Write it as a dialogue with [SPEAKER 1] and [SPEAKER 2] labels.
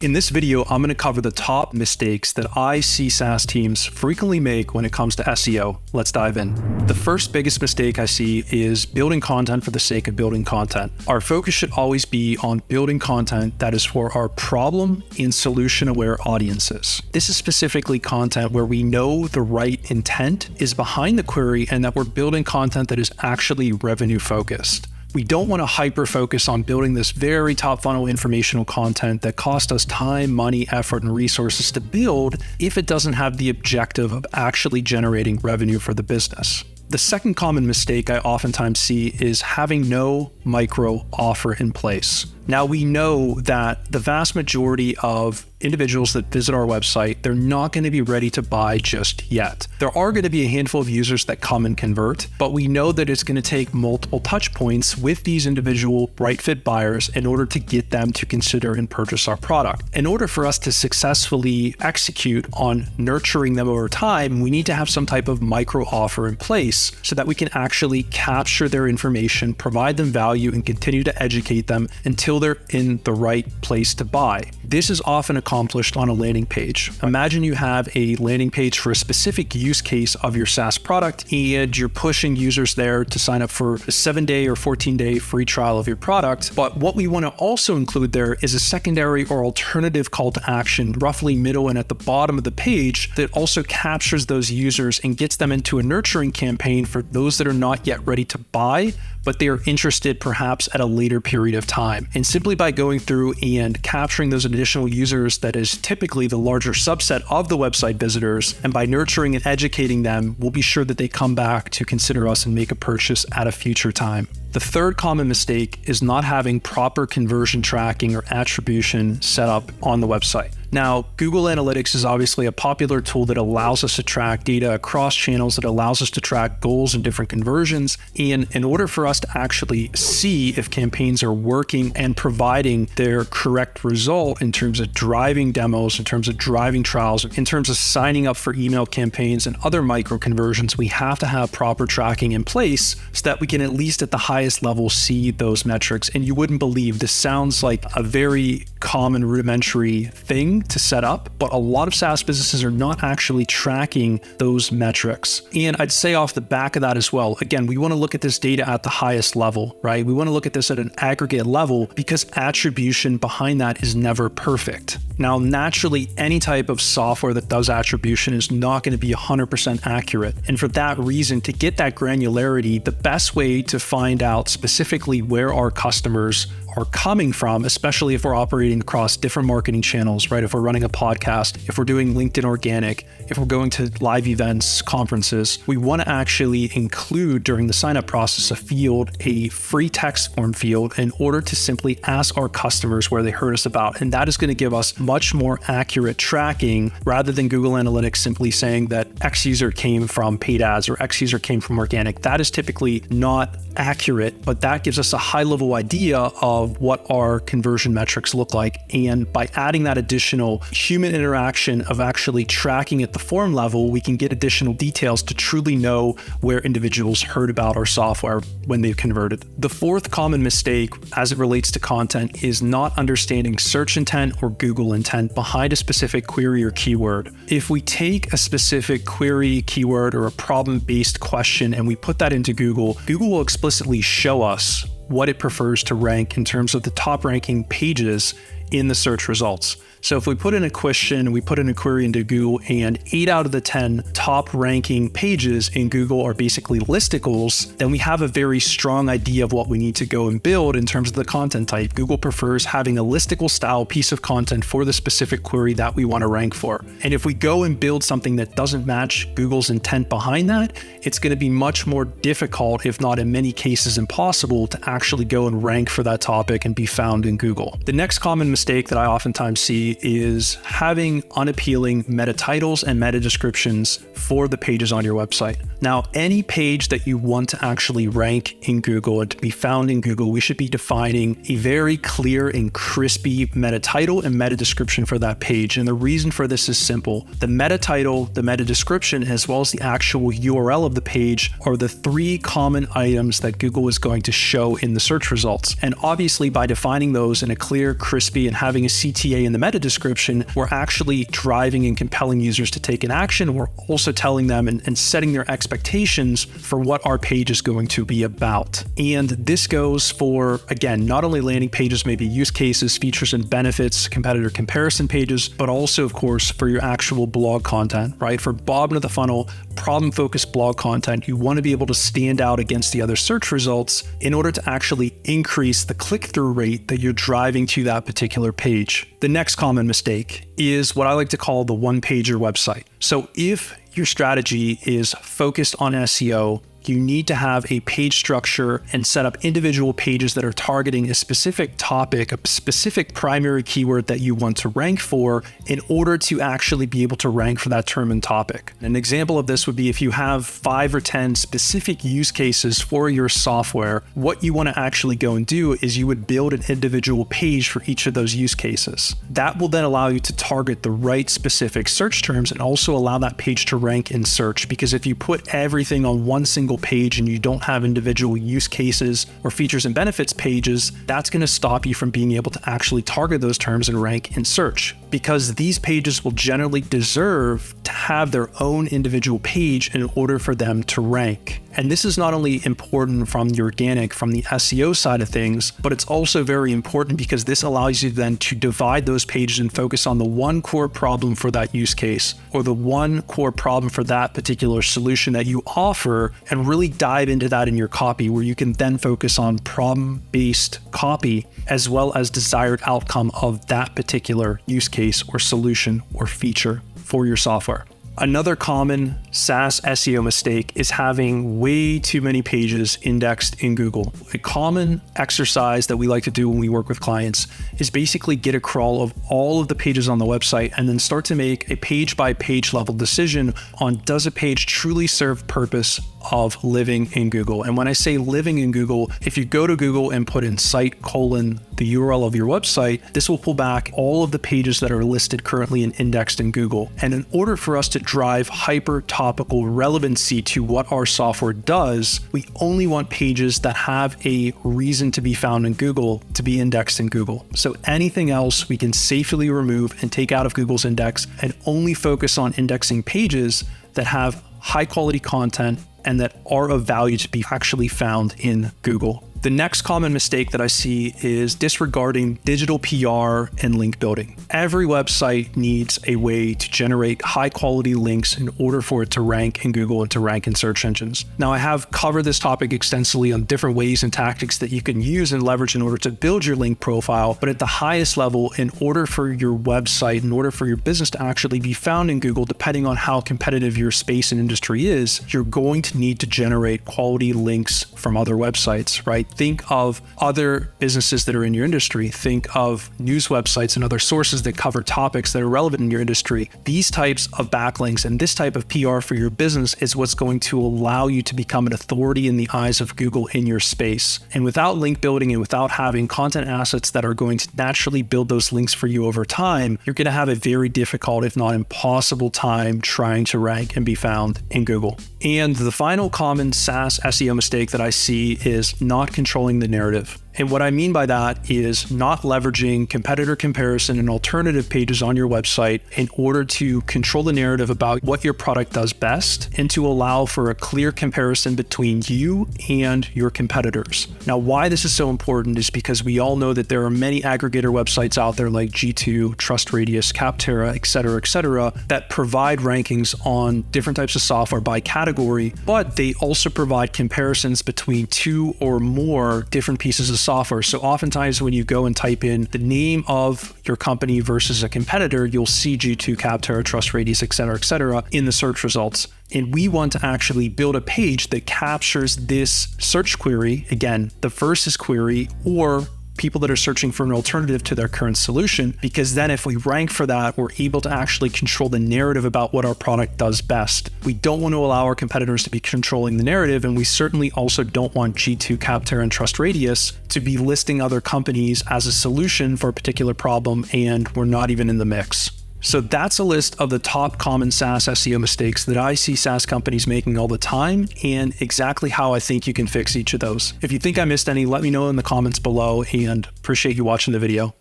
[SPEAKER 1] In this video, I'm going to cover the top mistakes that I see SaaS teams frequently make when it comes to SEO. Let's dive in. The first biggest mistake I see is building content for the sake of building content. Our focus should always be on building content that is for our problem and solution-aware audiences. This is specifically content where we know the right intent is behind the query and that we're building content that is actually revenue-focused. We don't want to hyper-focus on building this very top funnel informational content that cost us time, money, effort, and resources to build if it doesn't have the objective of actually generating revenue for the business. The second common mistake I oftentimes see is having no micro offer in place. Now, we know that the vast majority of individuals that visit our website, they're not going to be ready to buy just yet. There are going to be a handful of users that come and convert, but we know that it's going to take multiple touch points with these individual right fit buyers in order to get them to consider and purchase our product. In order for us to successfully execute on nurturing them over time, we need to have some type of micro offer in place so that we can actually capture their information, provide them value, and continue to educate them until they're in the right place to buy. This is often accomplished on a landing page. Imagine you have a landing page for a specific use case of your SaaS product, and you're pushing users there to sign up for a 7-day or 14-day free trial of your product. But what we want to also include there is a secondary or alternative call to action, roughly middle and at the bottom of the page, that also captures those users and gets them into a nurturing campaign for those that are not yet ready to buy, but they are interested perhaps at a later period of time. And simply by going through and capturing those additional users that is typically the larger subset of the website visitors, and by nurturing and educating them, we'll be sure that they come back to consider us and make a purchase at a future time. The third common mistake is not having proper conversion tracking or attribution set up on the website. Now, Google Analytics is obviously a popular tool that allows us to track data across channels, that allows us to track goals and different conversions. And in order for us to actually see if campaigns are working and providing their correct result in terms of driving demos, in terms of driving trials, in terms of signing up for email campaigns and other micro conversions, we have to have proper tracking in place so that we can at least at the highest level see those metrics. And you wouldn't believe, this sounds like a very common rudimentary thing to set up, but a lot of SaaS businesses are not actually tracking those metrics. And I'd say off the back of that as well, again, we want to look at this data at the highest level, right? We want to look at this at an aggregate level because attribution behind that is never perfect. Now, naturally, any type of software that does attribution is not going to be 100% accurate. And for that reason, to get that granularity, the best way to find out specifically where our customers are coming from, especially if we're operating across different marketing channels, right? If we're running a podcast, if we're doing LinkedIn organic, if we're going to live events, conferences, we want to actually include during the sign-up process a field, a free text form field, in order to simply ask our customers where they heard us about. And that is going to give us much more accurate tracking rather than Google Analytics simply saying that X user came from paid ads or X user came from organic. That is typically not accurate, but that gives us a high-level idea of what our conversion metrics look like. And by adding that additional human interaction of actually tracking at the form level, we can get additional details to truly know where individuals heard about our software when they've converted. The fourth common mistake as it relates to content is not understanding search intent or Google intent behind a specific query or keyword. If we take a specific query, keyword, or a problem-based question and we put that into Google, Google will explicitly show us what it prefers to rank in terms of the top ranking pages in the search results. So if we put in a question, we put in a query into Google, and 8 out of the 10 top ranking pages in Google are basically listicles, then we have a very strong idea of what we need to go and build in terms of the content type. Google prefers having a listicle style piece of content for the specific query that we want to rank for. And if we go and build something that doesn't match Google's intent behind that, it's going to be much more difficult, if not in many cases impossible, to actually go and rank for that topic and be found in Google. The next common mistake that I oftentimes see is having unappealing meta titles and meta descriptions for the pages on your website. Now, any page that you want to actually rank in Google and to be found in Google, we should be defining a very clear and crispy meta title and meta description for that page. And the reason for this is simple. The meta title, the meta description, as well as the actual URL of the page are the 3 common items that Google is going to show in the search results. And obviously, by defining those in a clear, crispy, and having a CTA in the meta description, we're actually driving and compelling users to take an action. We're also telling them and setting their expectations for what our page is going to be about. And this goes for, again, not only landing pages, maybe use cases, features and benefits, competitor comparison pages, but also, of course, for your actual blog content, right? For bottom of the funnel, problem-focused blog content, you want to be able to stand out against the other search results in order to actually increase the click-through rate that you're driving to that particular page. The next common mistake is what I like to call the one-pager website. So if your strategy is focused on SEO, you need to have a page structure and set up individual pages that are targeting a specific topic, a specific primary keyword that you want to rank for in order to actually be able to rank for that term and topic. An example of this would be if you have 5 or 10 specific use cases for your software, what you want to actually go and do is you would build an individual page for each of those use cases. That will then allow you to target the right specific search terms and also allow that page to rank in search, because if you put everything on one single page and you don't have individual use cases or features and benefits pages, that's going to stop you from being able to actually target those terms and rank in search, because these pages will generally deserve to have their own individual page in order for them to rank. And this is not only important from the organic, from the SEO side of things, but it's also very important because this allows you then to divide those pages and focus on the one core problem for that use case or the one core problem for that particular solution that you offer, and really dive into that in your copy, where you can then focus on problem-based copy as well as desired outcome of that particular use case or solution or feature for your software. Another common SaaS SEO mistake is having way too many pages indexed in Google. A common exercise that we like to do when we work with clients is basically get a crawl of all of the pages on the website and then start to make a page by page level decision on, does a page truly serve purpose of living in Google? And when I say living in Google, if you go to Google and put in site : the URL of your website, this will pull back all of the pages that are listed currently and indexed in Google. And in order for us to drive hyper topical relevancy to what our software does, we only want pages that have a reason to be found in Google to be indexed in Google. So anything else we can safely remove and take out of Google's index and only focus on indexing pages that have high quality content and that are of value to be actually found in Google. The next common mistake that I see is disregarding digital PR and link building. Every website needs a way to generate high quality links in order for it to rank in Google and to rank in search engines. Now, I have covered this topic extensively on different ways and tactics that you can use and leverage in order to build your link profile. But at the highest level, in order for your website, in order for your business to actually be found in Google, depending on how competitive your space and industry is, you're going to need to generate quality links from other websites, right? Think of other businesses that are in your industry. Think of news websites and other sources that cover topics that are relevant in your industry. These types of backlinks and this type of PR for your business is what's going to allow you to become an authority in the eyes of Google in your space. And without link building and without having content assets that are going to naturally build those links for you over time, you're going to have a very difficult, if not impossible, time trying to rank and be found in Google. And the final common SaaS SEO mistake that I see is not controlling the narrative. And what I mean by that is not leveraging competitor comparison and alternative pages on your website in order to control the narrative about what your product does best and to allow for a clear comparison between you and your competitors. Now, why this is so important is because we all know that there are many aggregator websites out there like G2, TrustRadius, Capterra, et cetera, that provide rankings on different types of software by category, but they also provide comparisons between 2 or more different pieces of software. So oftentimes when you go and type in the name of your company versus a competitor, you'll see G2, Capterra, TrustRadius, et cetera, in the search results. And we want to actually build a page that captures this search query, again, the versus query, or people that are searching for an alternative to their current solution, because then if we rank for that, we're able to actually control the narrative about what our product does best. We don't want to allow our competitors to be controlling the narrative, and we certainly also don't want G2, Capterra, and TrustRadius to be listing other companies as a solution for a particular problem, and we're not even in the mix. So that's a list of the top common SaaS SEO mistakes that I see SaaS companies making all the time, and exactly how I think you can fix each of those. If you think I missed any, let me know in the comments below, and appreciate you watching the video.